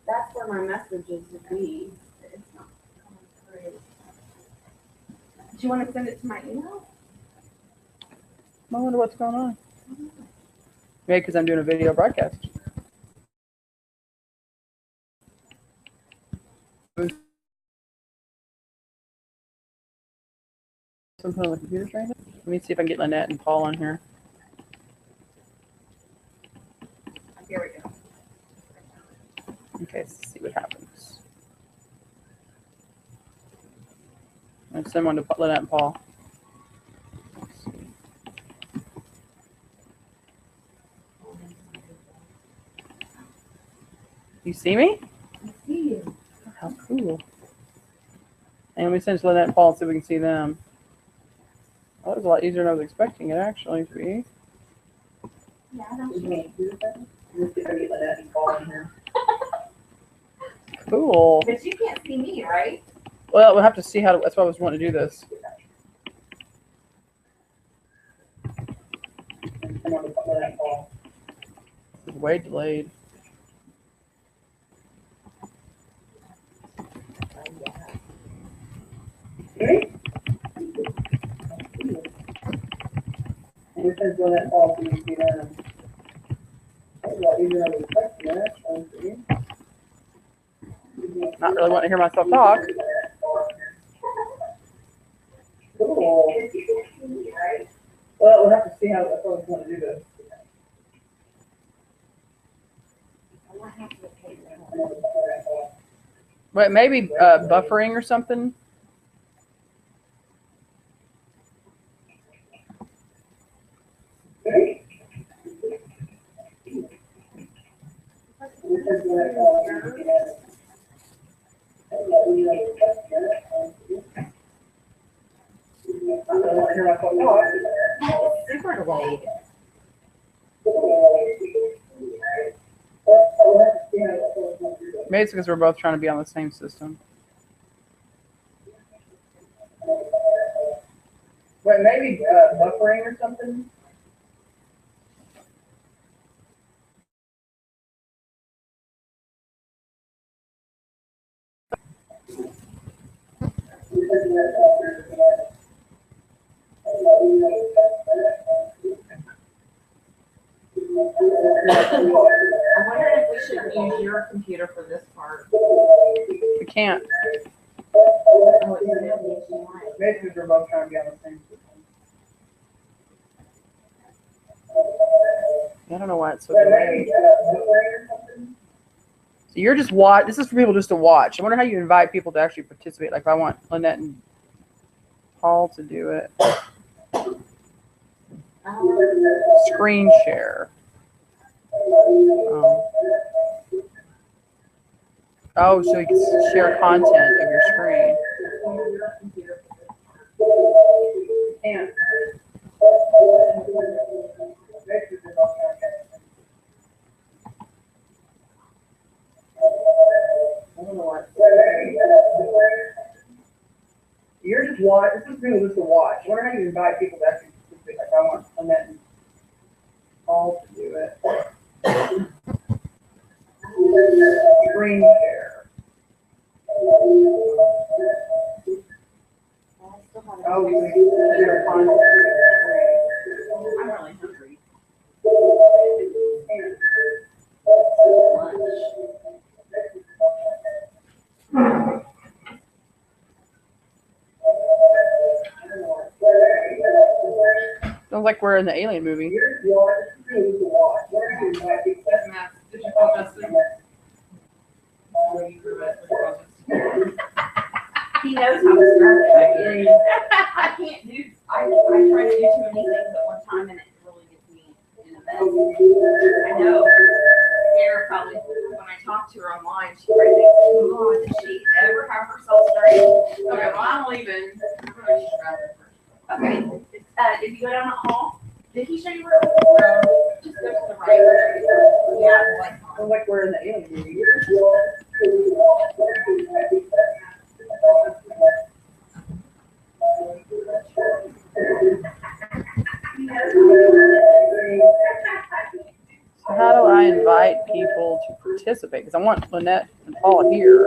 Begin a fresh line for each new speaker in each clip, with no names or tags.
That's where my messages would be. It's not coming through. Do you want to send it to my email?
I wonder what's going on. Maybe because I'm doing a video broadcast. Something on the computer right now? Let me see if I can get Lynette and Paul on here.
Here we go.
Okay, let's see what happens. I'm send one to Lynette and Paul. Let's see. You see me?
I see you.
How cool. And let me send it to Lynette and Paul and see if we can see them. That was a lot easier than I was expecting it actually to be.
Yeah, I don't see
Cool.
But you can't see me, right?
Well, we'll have to see how. That's why I was wanting to do this. It's way delayed. And since when that falls, you can see them. That's a lot easier than I was expecting it actually. Not really wanting to hear myself talk. Cool. Well, we'll have to see how that's what I want to do this. But maybe buffering or something.
Super delayed.
Maybe it's because we're both trying to be on the same system. But maybe buffering or something.
I wonder if we should use your computer for this part.
We can't.
Oh, it's an HDMI.
Maybe because we're both trying to be on the same system. I don't know why it's so delayed. So you're just watch. This is for people just to watch. I wonder how you invite people to actually participate. Like if I want Lynette and Paul to do it. Screen share. Oh, so you can share content of your screen. And you're just watch. This is really just to watch. I wonder how you invite people to actually participate. Like I want Lynette and Paul to do it. Screen share. Oh, you can share content.
I'm really hungry.
Sounds like we're in the Alien movie.
Did you call Justin? He knows how to start it. I can't do, I try to do too many things at one time and it really gets me in a mess. I know. Kara probably, when I talk to her online, she probably thinks, oh, did she ever have herself straight? Okay, well, I'm leaving. Okay, if you go down the hall, did he show you where to go? Just go to the right. Yeah, like,
Sounds like we're in the Alien movie. I invite people to participate? Because I want Lynette and Paula here.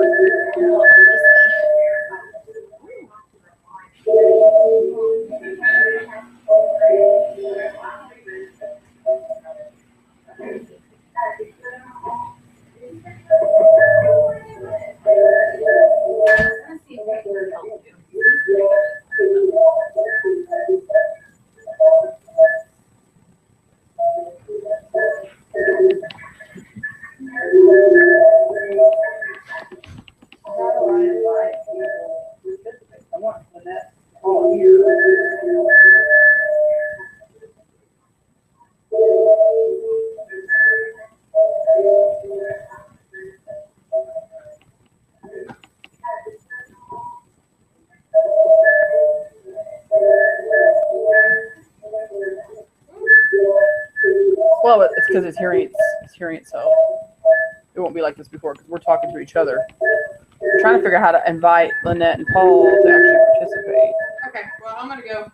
I want Lynette and Paula here. Well, it's because it's hearing itself. It won't be like this before because we're talking to each other. We're trying to figure out how to invite Lynette and Paul to actually participate.
Okay, well, I'm gonna go.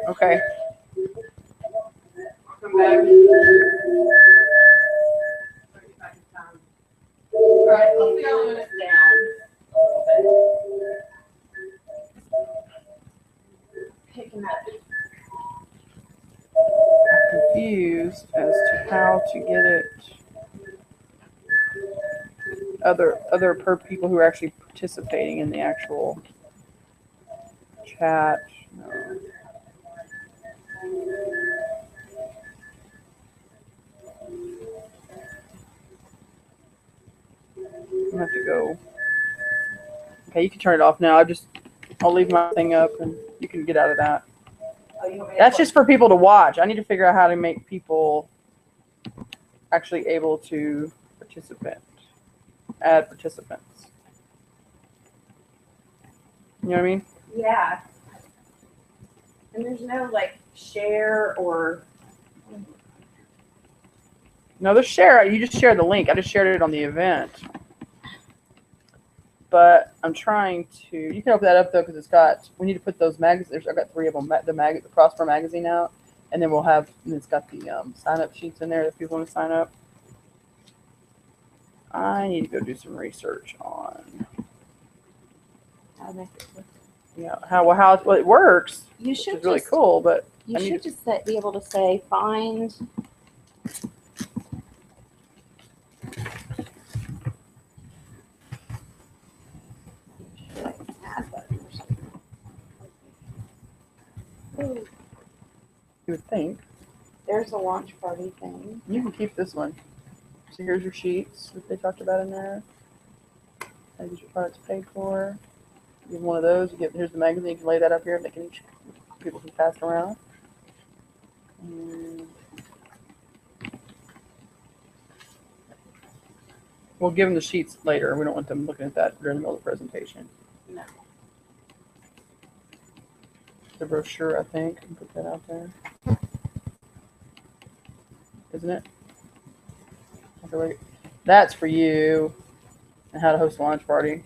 Okay.
I'll come back. All right, let's go limit it down. Picking up.
Confused as to how to get it. Other people who are actually participating in the actual chat. No. I'm gonna have to go. Okay, you can turn it off now. I'll leave my thing up and you can get out of that. That's just for people to watch. I need to figure out how to make people actually able to participate. Add participants. You know what I mean?
Yeah. And there's no like share or.
No, the share. You just share the link. I just shared it on the event. But I'm trying to. You can open that up though because it's got. We need to put those magazines. I've got 3 of them. The Prosper magazine out, and then we'll have. And it's got the sign up sheets in there if people want to sign up. I need to go do some research on.
How to make it work.
Yeah, how it works.
You
Which
should
is really
just,
cool, but
you
I need
should just be able to say find. Add button or something. Ooh,
you would think
there's a launch party thing.
you can keep this one. So here's your sheets that they talked about in there. And get your products paid for. You give one of those. Here's the magazine. You can lay that up here. People can pass it around. And we'll give them the sheets later. We don't want them looking at that during the middle of the presentation.
No.
The brochure, I think. Can put that out there. Isn't it? Okay, that's for you. And how to host a launch party.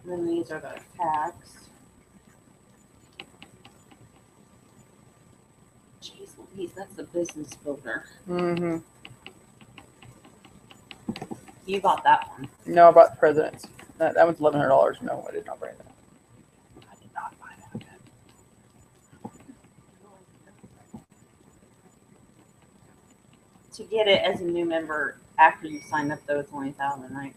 And then these are the packs. Jeez Louise, that's the business builder.
Mm-hmm.
You got that one.
No, I bought the president's. That one's $1,100. No, I did not buy that.
I did not buy that. To get it as a new member after you sign up, though, it's only $1,000, right?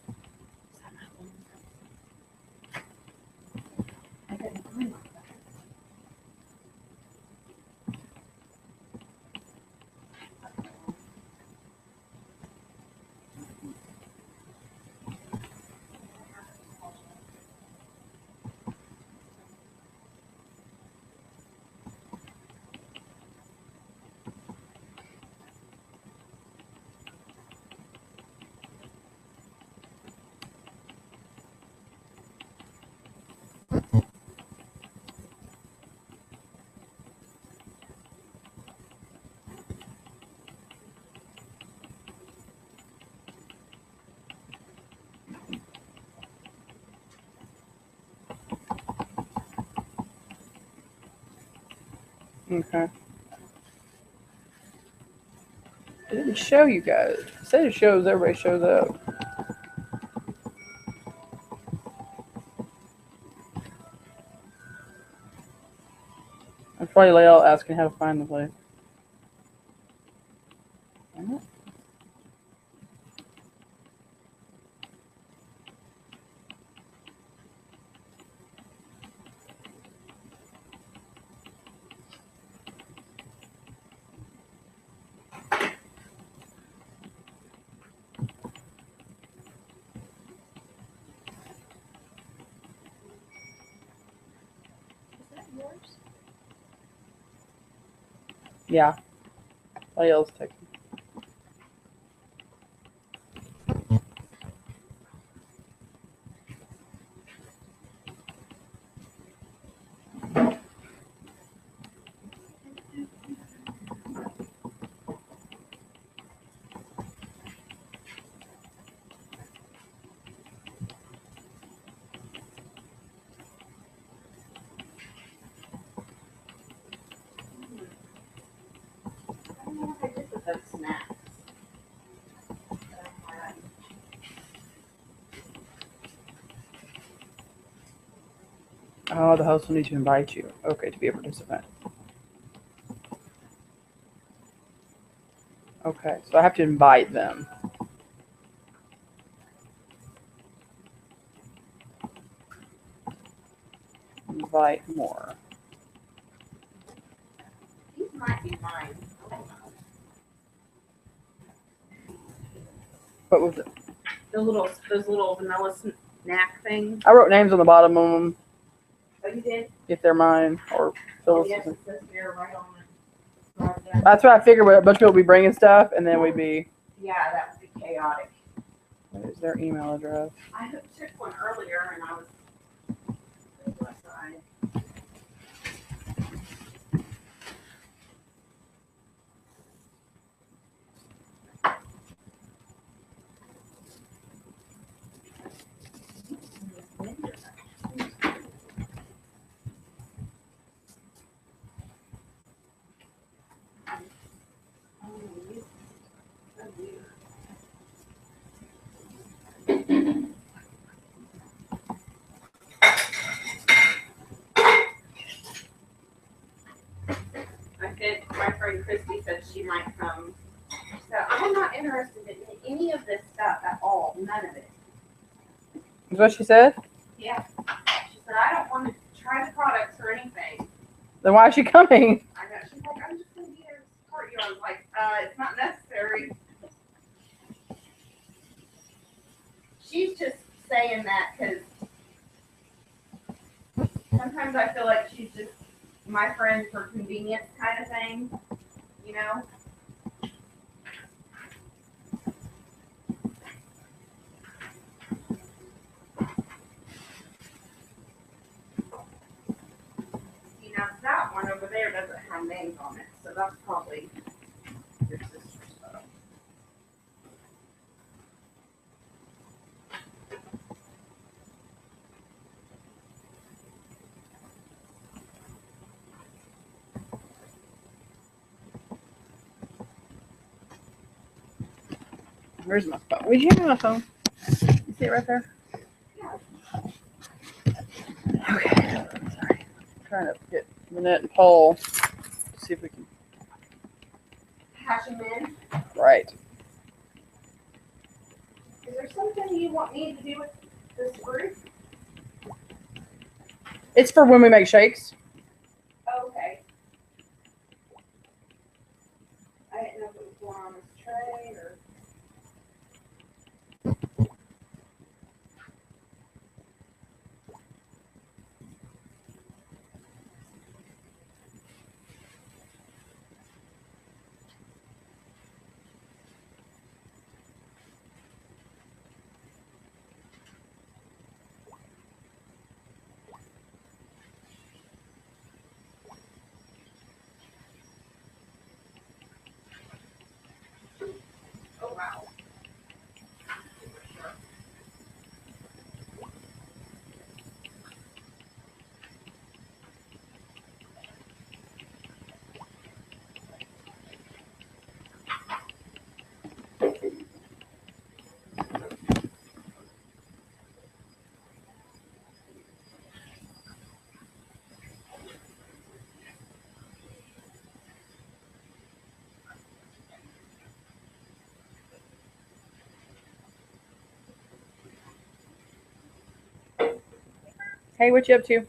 I didn't find that.
Okay. It didn't show you guys. It said it shows everybody shows up. I'm probably layout asking how to find the place.
Is that yours?
Yeah. Layouts taking.
I don't know what I did with those snaps.
Oh, the host will need to invite you. Okay, to be a participant. Okay, so I have to invite them. Invite more.
These might be mine. I don't know.
What was it?
Those little vanilla snack things.
I wrote names on the bottom of them
Oh, you did?
if they're mine or
Oh,
Phyllis.
yes, it says here right on it. Right there.
That's what I figured. A bunch of people would be bringing stuff, and then we'd be.
Yeah, that would be chaotic.
What is their email address?
I took one earlier and I was. My friend Christy said she might come. So I'm not interested in any of this stuff at all. None of it.
Is what she said?
Yeah. She said, I don't want to try the products or anything.
Then why is she coming?
I know. She's like, I'm just going to be here to support you. I was like, it's not necessary. She's just saying that because sometimes I feel like she's just my friend for convenience kind of thing, you know? You know, that one over there doesn't have names on it, so that's probably your sister's photo.
Where's my phone? Would you have my phone? You see it right there?
Yeah.
Okay. Sorry. I'm trying to get Minette and Paul. See if we can.
Hash them in.
Right.
Is there something you want me to do with this group?
It's for when we make shakes.
Oh, okay. I didn't know if it was going on this tray or. Oh,
Hey, what you up to?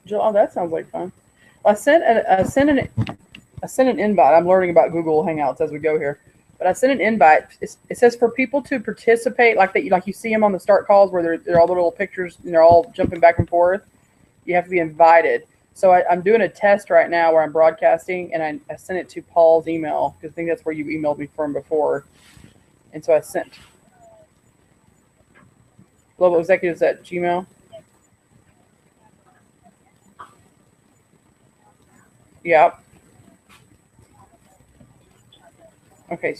Jill, oh, that sounds like fun. I sent an invite. I'm learning about Google Hangouts as we go here, but I sent an invite. It says for people to participate, like that, like you see them on the start calls where they're all the little pictures and they're all jumping back and forth. You have to be invited. So I'm doing a test right now where I'm broadcasting, and I sent it to Paul's email because I think that's where you emailed me from before. And so I sent Global Executives at Gmail. Yep. Okay.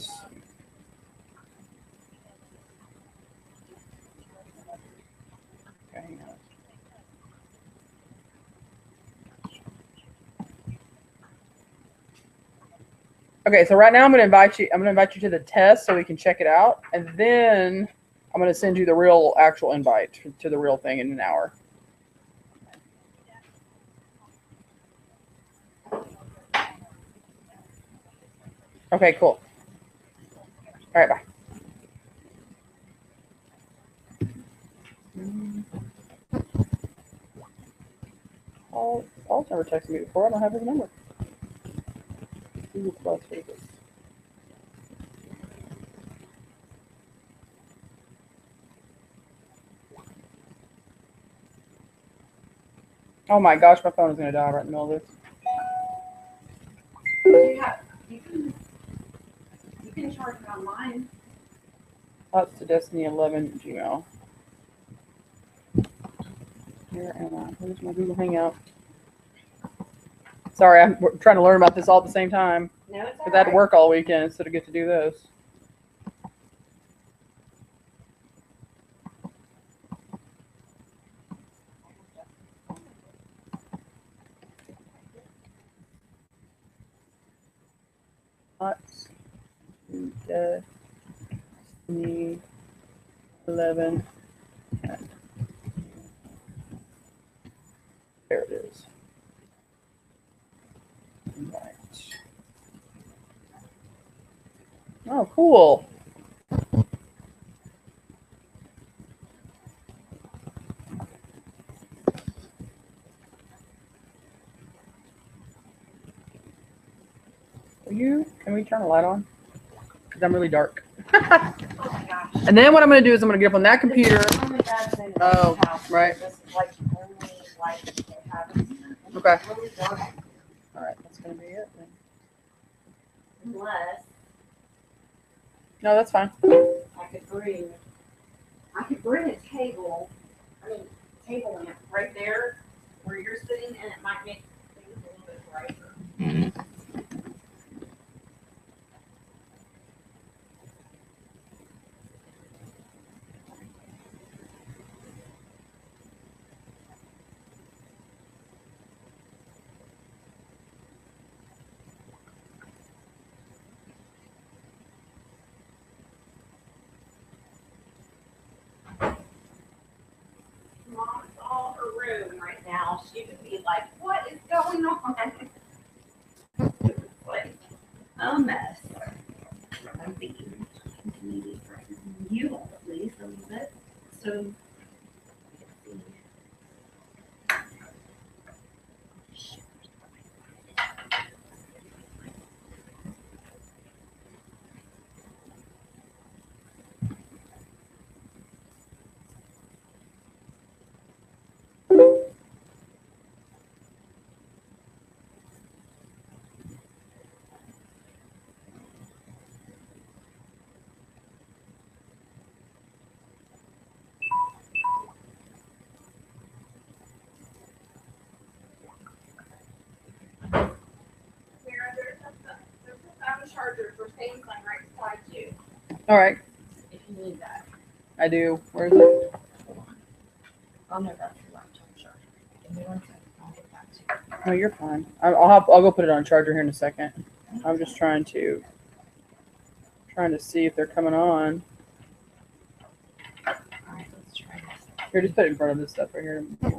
Hang on. Okay, so right now I'm going to invite you to the test so we can check it out, and then I'm going to send you the real actual invite to the real thing in an hour. Okay, cool. All right, bye. Paul's never texted me before. I don't have his number. Google Plus Vegas. Oh my gosh, my phone is going to die right in the middle of this.
You can charge it online.
Thoughts to Destiny 11 Gmail. Where am I? Where's my Google Hangout? Sorry, I'm trying to learn about this all at the same time.
No, it's
Because I had to work all weekend, so to get to do this. Thoughts to Destiny 11. There it is. Right. Oh, cool. Can we turn a light on? Because I'm really dark.
Oh my gosh.
And then what I'm going to do is I'm going to get up on that computer.
This is the only bad thing about
Oh,
this house.
right.
This is like the only light that they have in here. And
Okay.
it's really dark.
All right, that's going to be it then.
Unless
No, that's fine.
I could bring a table, table lamp right there where you're sitting, and it might make things a little bit brighter. Mom's all her room right now. She would be like, "What is going on?" It's like a mess. I'm thinking maybe threaten you all at least a little bit. So there's a phone charger for Samsung right beside you
All right,
if you need that.
I do. Where is it?
Oh no, that's the laptop charger. Give me 1 second. I'll get back to you.
No, you're fine. I'll go put it on charger here in a second. I'm just trying to see if they're coming on.
All right, let's try this.
Here, just put it in front of this stuff right here.
Here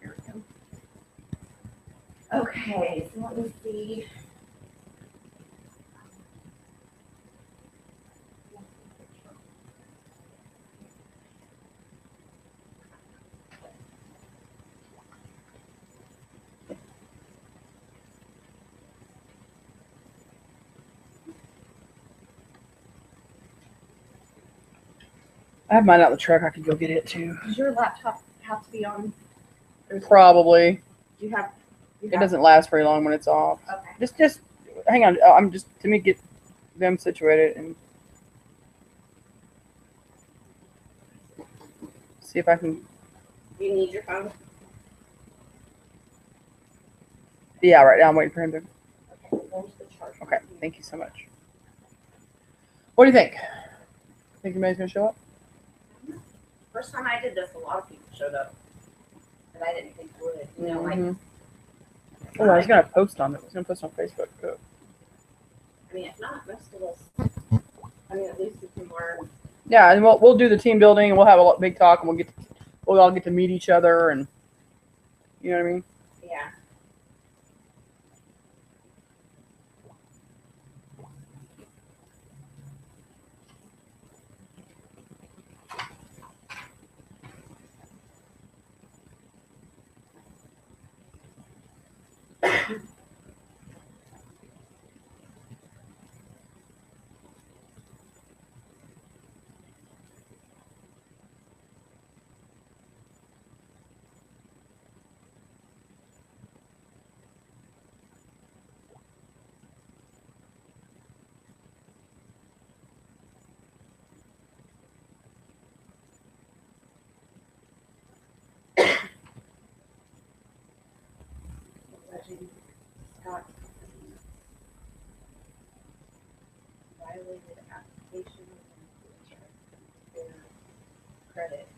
we go. Okay, so let me see.
I have mine out in the truck. I could go get it too.
Does your laptop have to be on? Or
Probably.
do you have?
It doesn't last very long when it's off.
Okay.
Just hang on. I'm just let me get them situated and see if I can.
Do you need your phone?
Yeah, right now I'm waiting for him to.
Okay. Where's the charger?
Okay, thank you so much. What do you think? Think anybody's gonna show up?
First time I did this, a lot of people showed up, but I didn't think would. You know, like
Mhm. Oh, I was gonna post on it. I was gonna post on Facebook. But
I mean, if not, most of us. I mean, at least we can learn.
yeah, and we'll do the team building and we'll have a big talk and we'll all get to meet each other and you know what I mean.
Yeah. Legend Scott violated application for credit.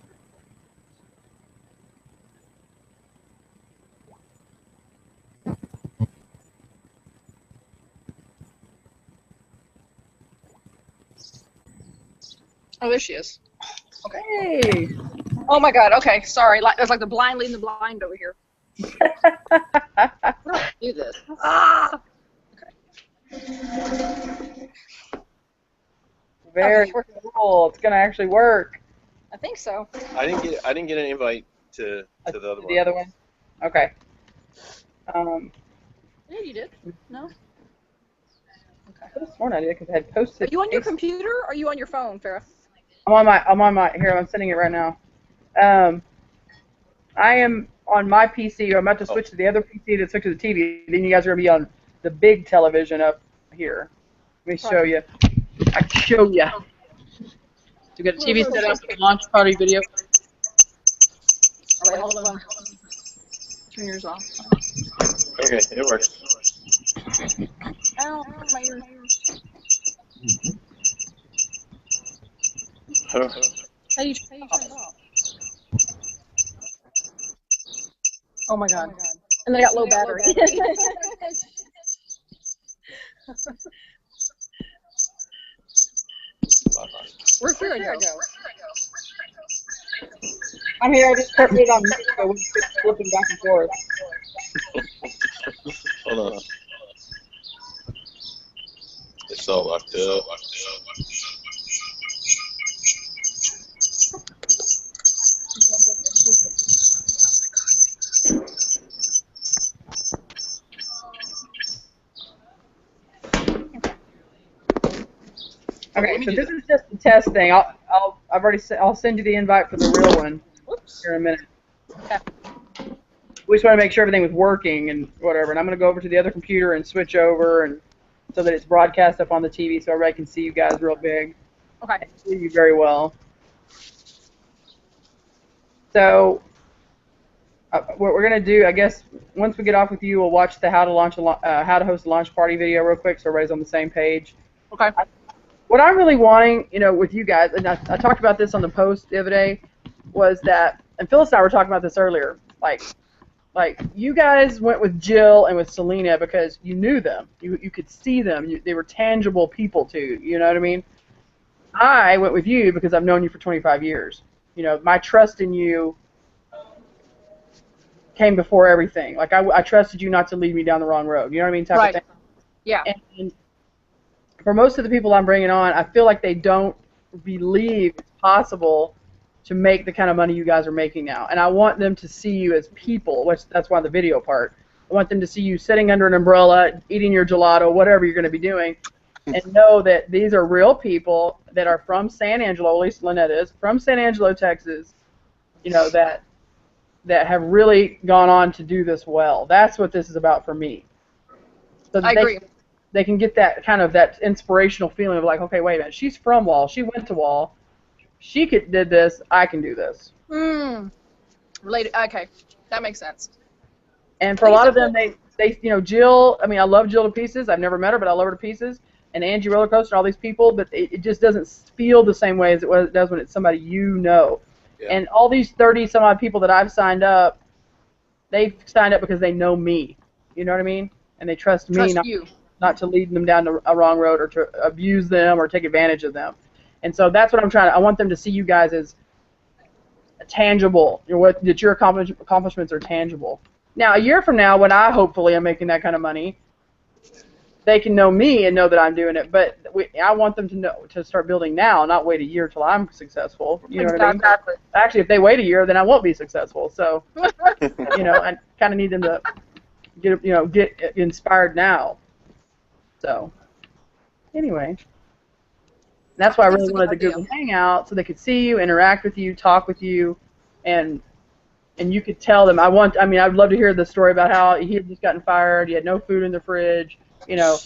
Oh, there she is.
Hey.
Oh my God. Okay, sorry. There's like the blind leading the blind over here. How do I do this? Ah.
Very
Okay.
cool. It's gonna actually work.
I think so.
I didn't get an invite to the other one.
The other one. Okay.
Yeah, you did. No.
I could have sworn I did because I had posted.
Are you on your computer or are you on your phone, Farrah?
I'm on my here. I'm sending it right now. I am on my PC. I'm about to switch to the other PC that's hooked to the TV. Then you guys are gonna be on the big television up here. Let me show you. I can show you. You got a TV set up for launch party video.
All right, hold on. Turn yours off.
Okay, it works.
Ow, my ear.
Huh.
How do you turn it off? Oh my God. And then I got low battery. Where'd Farrah go?
I'm here. I just put it on mute, so we're just flipping back and forth.
Hold on. It's all locked up.
Okay, so this is just a test thing. I'll send you the invite for the real one here in a minute.
Okay.
We just want to make sure everything was working and whatever. And I'm going to go over to the other computer and switch over and so that it's broadcast up on the TV so everybody can see you guys real big.
Okay.
I see you very well. So what we're going to do, I guess, once we get off with you, we'll watch the how to host a launch party video real quick so everybody's on the same page.
Okay.
What I'm really wanting, with you guys, and I talked about this on the post the other day, was that, and Phyllis and I were talking about this earlier, like you guys went with Jill and with Selena because you knew them. You could see them. They were tangible people to you. You know what I mean? I went with you because I've known you for 25 years. My trust in you came before everything. Like, I trusted you not to lead me down the wrong road. You know what I mean? Type
Right.
of thing.
Yeah.
And for most of the people I'm bringing on, I feel like they don't believe it's possible to make the kind of money you guys are making now. And I want them to see you as people, that's why the video part. I want them to see you sitting under an umbrella, eating your gelato, whatever you're going to be doing, and know that these are real people that are from San Angelo, at least Lynette is, from San Angelo, Texas, you know, that have really gone on to do this well. That's what this is about for me. So
I agree.
They can get that kind of that inspirational feeling of like, okay, wait a minute, she's from Wall, she went to Wall, she did this, I can do this.
Related. Okay, that makes sense.
And for a lot of them, they you know, Jill, I mean, I love Jill to pieces. I've never met her, but I love her to pieces. And Angie Roller Coaster, all these people, but it just doesn't feel the same way as it does when it's somebody you know.
Yeah.
And all these 30-some-odd people that I've signed up, they've signed up because they know me. You know what I mean? And they trust me not to lead them down a wrong road or to abuse them or take advantage of them. And so that's what I'm trying to, I want them to see you guys as tangible, that your accomplishments are tangible. Now, a year from now, when I hopefully am making that kind of money, they can know me and know that I'm doing it. But I want them to start building now, not wait a year till I'm successful. You know what I mean? Actually, if they wait a year, then I won't be successful. So, you know, I kind of need them to get inspired now. So, anyway, that's why I really wanted the group to hang out so they could see you, interact with you, talk with you, and you could tell them. I would love to hear the story about how he had just gotten fired, he had no food in the fridge, you know,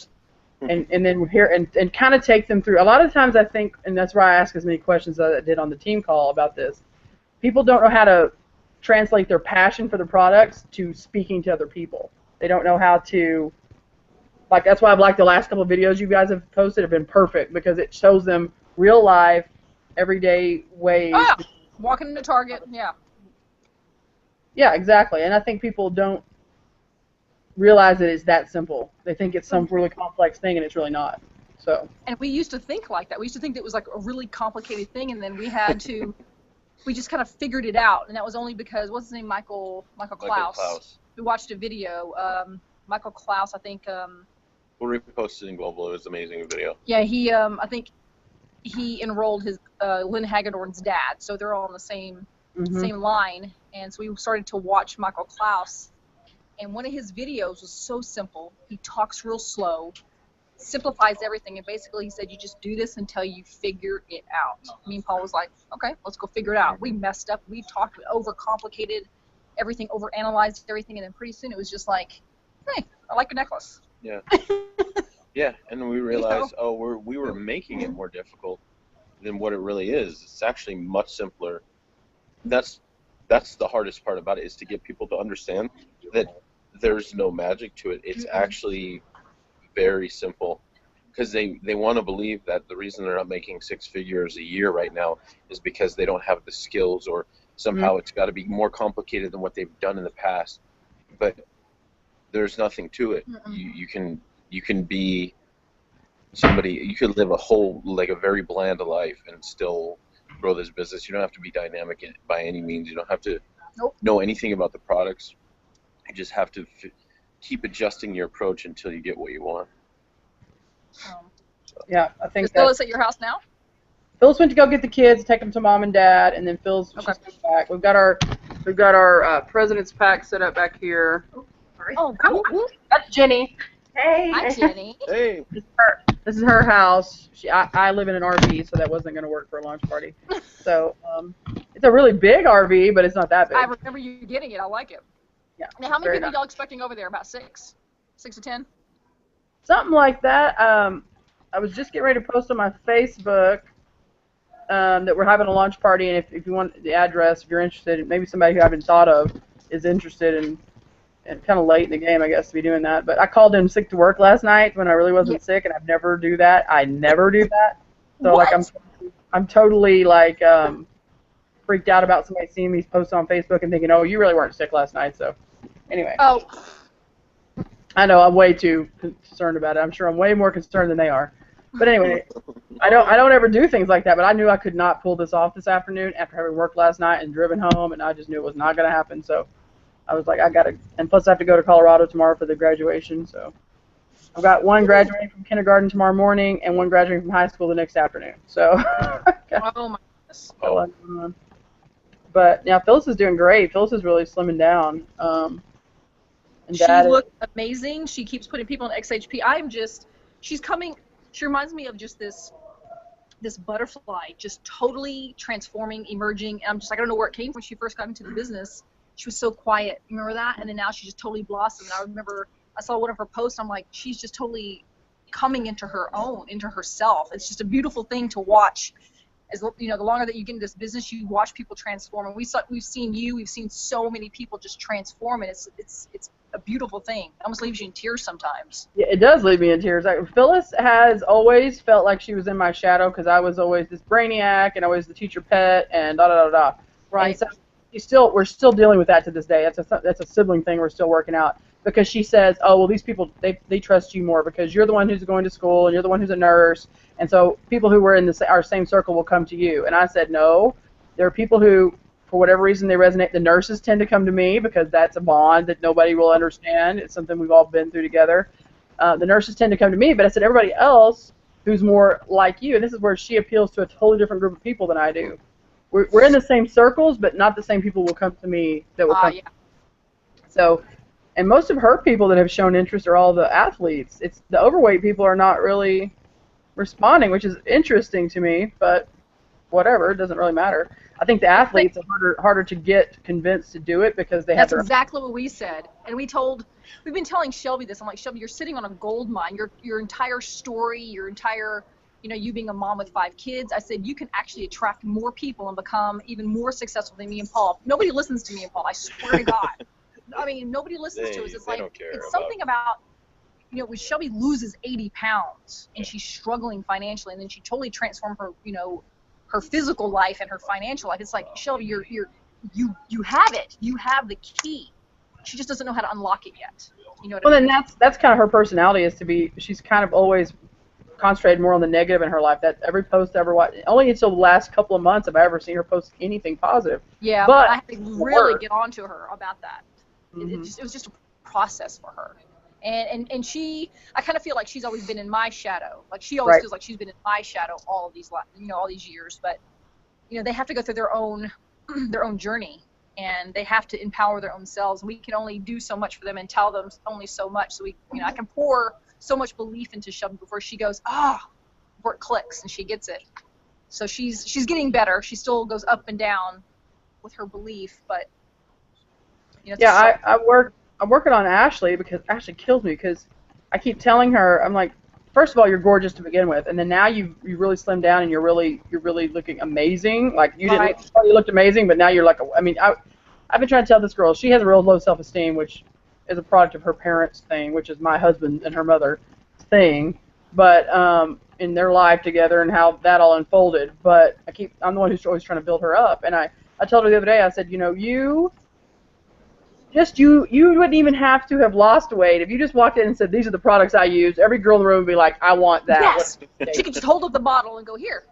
and then hear and kind of take them through. A lot of times I think, and that's why I ask as many questions as I did on the team call about this, people don't know how to translate their passion for the products to speaking to other people. They don't know how to, like, that's why I've liked the last couple of videos you guys have posted have been perfect, because it shows them real life, everyday ways.
Oh, yeah. Walking into Target, yeah.
Yeah, exactly. And I think people don't realize that it's that simple. They think it's some really complex thing, and it's really not. So.
And we used to think like that. We used to think that it was like a really complicated thing, and then we had to, we just kind of figured it out. And that was only because, what's his name, Michael Klaus. We watched a video. Michael Klaus, I think.
We'll repost it in Global. It was an amazing video.
Yeah, he, I think he enrolled his Lynn Hagedorn's dad, so they're all on the same line. And so we started to watch Michael Klaus, and one of his videos was so simple. He talks real slow, simplifies everything, and basically he said, you just do this until you figure it out. Me and Paul was like, okay, let's go figure it out. We messed up. We talked, overcomplicated everything, overanalyzed everything, and then pretty soon it was just like, hey, I like your necklace.
Yeah. Yeah, and then we realized, we were making it more difficult than what it really is. It's actually much simpler. That's the hardest part about it, is to get people to understand that there's no magic to it. It's actually very simple, because they want to believe that the reason they're not making 6 figures a year right now is because they don't have the skills, or somehow it's got to be more complicated than what they've done in the past. But there's nothing to it. You can be somebody. You could live a very bland life and still grow this business. You don't have to be dynamic by any means. You don't have to know anything about the products. You just have to keep adjusting your approach until you get what you want.
Yeah, I think.
Is Phyllis at your house now?
Phyllis went to go get the kids, take them to mom and dad, and then Phyllis she's back. We've got our president's pack set up back here.
Oh, cool.
That's Jenny.
Hey.
Hi, Jenny.
Hey.
This is her house. I live in an RV, so that wasn't going to work for a launch party. So it's a really big RV, but it's not that big.
I remember you getting it. I like it.
Yeah.
Now, how many people are y'all expecting over there? About 6? 6 to 10?
Something like that. I was just getting ready to post on my Facebook that we're having a launch party, and if you want the address, if you're interested, maybe somebody who I haven't thought of is interested in. And kind of late in the game, I guess, to be doing that. But I called in sick to work last night when I really wasn't sick, and I never do that. I never do that. So
What?
like I'm totally like freaked out about somebody seeing these posts on Facebook and thinking, oh, you really weren't sick last night. So anyway.
Oh.
I know I'm way too concerned about it. I'm sure I'm way more concerned than they are. But anyway, I don't ever do things like that. But I knew I could not pull this off this afternoon after having worked last night and driven home, and I just knew it was not going to happen. So I was like, I got to, and plus I have to go to Colorado tomorrow for the graduation, so I've got one graduating from kindergarten tomorrow morning and one graduating from high school the next afternoon. So,
Oh my goodness.
But yeah, Phyllis is doing great. Phyllis is really slimming down. And
She
Dad
looks amazing. She keeps putting people in XHP. She's coming, she reminds me of just this this butterfly just totally transforming, emerging. And I'm just like, I don't know where it came from when she first got into the business. She was so quiet. You remember that? And then now she just totally blossomed. And I remember I saw one of her posts. I'm like, she's just totally coming into her own, into herself. It's just a beautiful thing to watch. As you know, the longer that you get into this business, you watch people transform. And we've seen so many people just transform, and it's a beautiful thing. It almost leaves you in tears sometimes.
Yeah, it does leave me in tears. Phyllis has always felt like she was in my shadow because I was always this brainiac and always the teacher pet and da da da da.
Right.
And so we're still dealing with that to this day. That's a sibling thing we're still working out, because she says, oh, well, these people, they trust you more because you're the one who's going to school and you're the one who's a nurse, and so people who were in our same circle will come to you. And I said, no, there are people who, for whatever reason, they resonate. The nurses tend to come to me because that's a bond that nobody will understand. It's something we've all been through together. The nurses tend to come to me, but I said everybody else who's more like you, and this is where she appeals to a totally different group of people than I do. We're in the same circles, but not the same people will come to me that will come.
Yeah.
So, and most of her people that have shown interest are all the athletes. It's the overweight people are not really responding, which is interesting to me, but whatever, it doesn't really matter. I think the athletes are harder to get convinced to do it because they have
That's exactly what we said. And we've been telling Shelby this. I'm like, Shelby, you're sitting on a gold mine. Your entire story, your entire, you being a mom with 5 kids. I said, you can actually attract more people and become even more successful than me and Paul. Nobody listens to me and Paul, I swear to God. I mean, nobody listens to us. It's like, it's something about, when Shelby loses 80 pounds and she's struggling financially, and then she totally transformed her, her physical life and her financial life. It's like, Shelby, you have it. You have the key. She just doesn't know how to unlock it yet. You know what I mean?
Then that's kind of her personality, is to be, she's kind of always concentrated more on the negative in her life. That every post I ever watched, only until the last couple of months have I ever seen her post anything positive.
Yeah, but I had to really get on to her about that.
Mm-hmm.
It was just a process for her. And she, I kind of feel like she's always been in my shadow. Like she always feels like she's been in my shadow all of these, all these years. But, they have to go through their own journey, and they have to empower their own selves. We can only do so much for them and tell them only so much. So I can pour so much belief into Shelby before she goes, before it clicks and she gets it. So she's getting better. She still goes up and down with her belief, but
I'm working on Ashley, because Ashley kills me, because I keep telling her, I'm like, first of all, you're gorgeous to begin with, and then now you really slimmed down and you're really looking amazing. Like you you looked amazing, but now you're like, I've been trying to tell this girl, she has a real low self-esteem, which is a product of her parents' thing, which is my husband and her mother thing, but in their life together and how that all unfolded. But I'm the one who's always trying to build her up, and I told her the other day, I said, you wouldn't even have to have lost weight. If you just walked in and said, these are the products I use, every girl in the room would be like, I want that.
Yes. She could just hold up the bottle and go, here.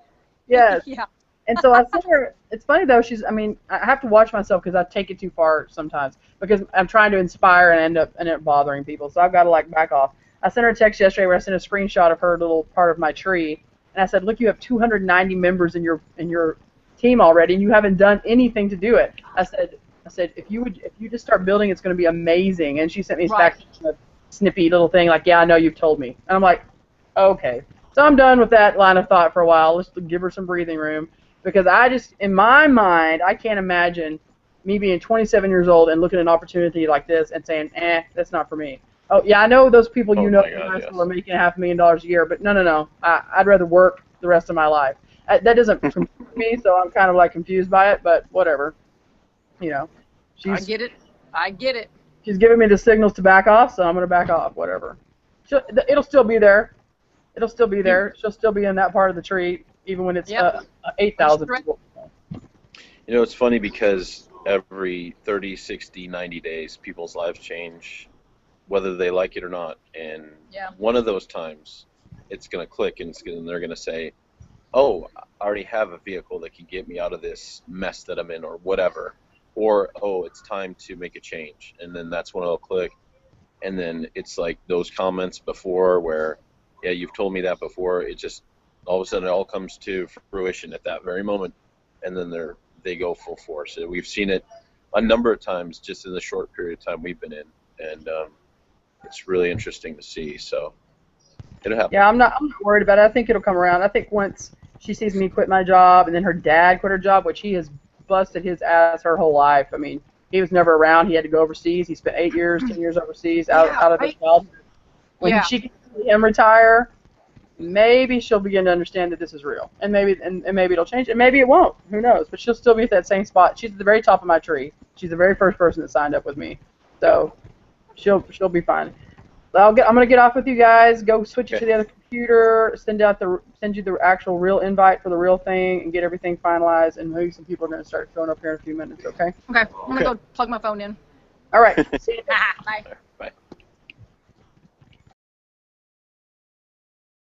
Yes.
Yeah.
And so I said her, it's funny though, I have to watch myself because I take it too far sometimes, because I'm trying to inspire and end up bothering people. So I've got to back off. I sent her a text yesterday where I sent a screenshot of her little part of my tree, and I said, look, you have 290 members in your team already, and you haven't done anything to do it. I said, if you just start building, it's going to be amazing. And she sent me back a snippy little thing like, yeah, I know, you've told me. And I'm like, okay. So I'm done with that line of thought for a while. Let's give her some breathing room, because in my mind, I can't imagine me being 27 years old and looking at an opportunity like this and saying, that's not for me. Oh, yeah, I know those people who are making $500,000 a year, but no. I'd rather work the rest of my life. That doesn't confuse me, so I'm kind of confused by it, but whatever. I
get it.
She's giving me the signals to back off, so I'm going to back off, whatever. It'll still be there. She'll still be in that part of the tree, even when it's 8,000 people.
It's funny because every 30, 60, 90 days, people's lives change, whether they like it or not. And one of those times, it's going to click, and they're going to say, oh, I already have a vehicle that can get me out of this mess that I'm in, or whatever. Or, oh, it's time to make a change. And then that's when it'll click. And then it's like those comments before where, yeah, you've told me that before. It just, all of a sudden, it all comes to fruition at that very moment. And then they go full force. And we've seen it a number of times just in the short period of time we've been in. And it's really interesting to see. So it'll happen.
Yeah, I'm not worried about it. I think it'll come around. I think once she sees me quit my job, and then her dad quit her job, which he has busted his ass her whole life. I mean, he was never around. He had to go overseas. He spent 8 years, 10 years overseas, out of his childhood. When she can see him retire, maybe she'll begin to understand that this is real, and maybe it'll change, and maybe it won't. Who knows? But she'll still be at that same spot. She's at the very top of my tree. She's the very first person that signed up with me, so she'll be fine. I'm gonna get off with you guys. Go switch it to the other computer. Send you the actual real invite for the real thing, and get everything finalized. And maybe some people are gonna start showing up here in a few minutes. Okay.
Okay. I'm gonna go plug my phone in.
All right. See you.
Bye.
Bye.